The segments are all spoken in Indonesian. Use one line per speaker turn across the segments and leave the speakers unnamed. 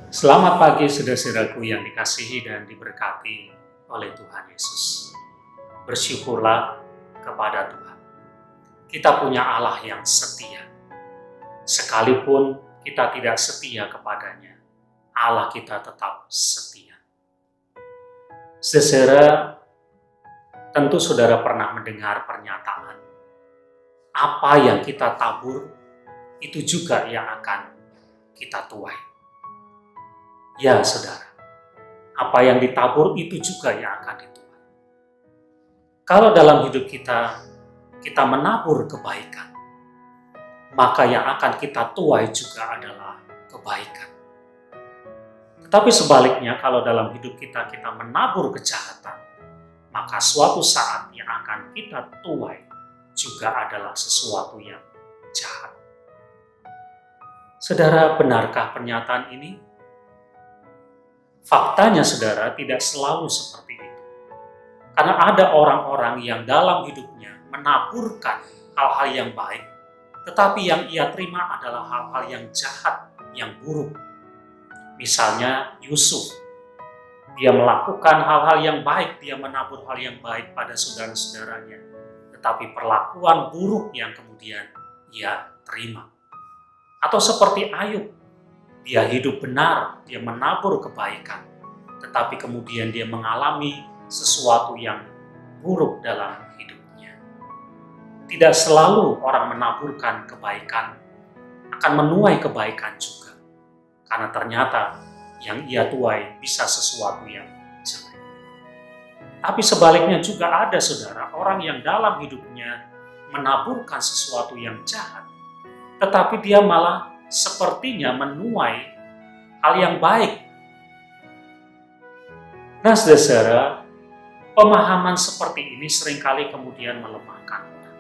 Selamat pagi saudara-saudaraku yang dikasihi dan diberkati oleh Tuhan Yesus. Bersyukurlah kepada Tuhan. Kita punya Allah yang setia. Sekalipun kita tidak setia kepadanya, Allah kita tetap setia. Saudara, tentu saudara pernah mendengar pernyataan, apa yang kita tabur, itu juga yang akan kita tuai. Ya saudara, apa yang ditabur itu juga yang akan dituai. Kalau dalam hidup kita menabur kebaikan, maka yang akan kita tuai juga adalah kebaikan. Tetapi sebaliknya, kalau dalam hidup kita menabur kejahatan, maka suatu saat yang akan kita tuai juga adalah sesuatu yang jahat. Saudara, benarkah pernyataan ini? Faktanya saudara tidak selalu seperti itu. Karena ada orang-orang yang dalam hidupnya menaburkan hal-hal yang baik, tetapi yang ia terima adalah hal-hal yang jahat, yang buruk. Misalnya Yusuf, dia melakukan hal-hal yang baik, dia menabur hal yang baik pada saudara-saudaranya, tetapi perlakuan buruk yang kemudian ia terima. Atau seperti Ayub, dia hidup benar, dia menabur kebaikan, tetapi kemudian dia mengalami sesuatu yang buruk dalam hidupnya. Tidak selalu orang menaburkan kebaikan akan menuai kebaikan juga, karena ternyata yang ia tuai bisa sesuatu yang jelek. Tapi sebaliknya juga ada saudara, orang yang dalam hidupnya menaburkan sesuatu yang jahat, tetapi dia malah sepertinya menuai hal yang baik. Nah saudara, pemahaman seperti ini seringkali kemudian melemahkan orang.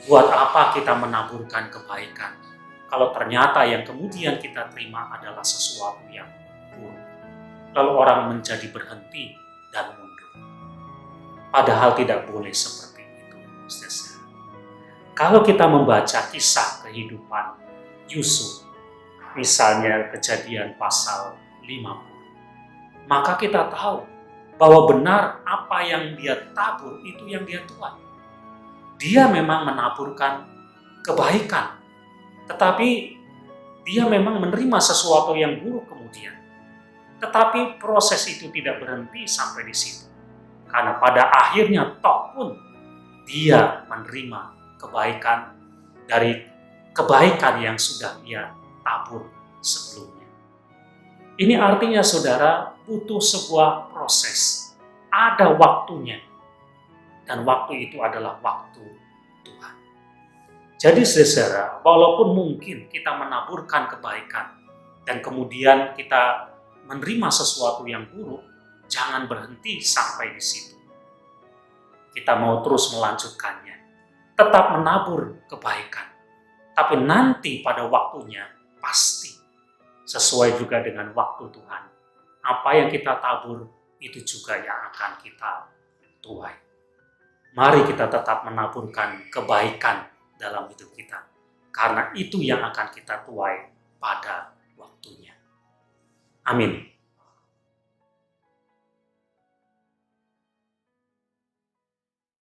Buat apa kita menaburkan kebaikan kalau ternyata yang kemudian kita terima adalah sesuatu yang buruk? Lalu orang menjadi berhenti dan mundur. Padahal tidak boleh seperti itu, saudara. Kalau kita membaca kisah kehidupan Yusuf, misalnya Kejadian pasal 50, maka kita tahu bahwa benar apa yang dia tabur itu yang dia tuai. Dia memang menaburkan kebaikan, tetapi dia memang menerima sesuatu yang buruk kemudian. Tetapi proses itu tidak berhenti sampai di situ, karena pada akhirnya toh pun dia menerima kebaikan dari kebaikan yang sudah ia tabur sebelumnya. Ini artinya saudara, butuh sebuah proses. Ada waktunya. Dan waktu itu adalah waktu Tuhan. Jadi saudara, walaupun mungkin kita menaburkan kebaikan dan kemudian kita menerima sesuatu yang buruk, jangan berhenti sampai di situ. Kita mau terus melanjutkannya. Tetap menabur kebaikan. Tapi nanti pada waktunya pasti sesuai juga dengan waktu Tuhan. Apa yang kita tabur itu juga yang akan kita tuai. Mari kita tetap menaburkan kebaikan dalam hidup kita. Karena itu yang akan kita tuai pada waktunya. Amin.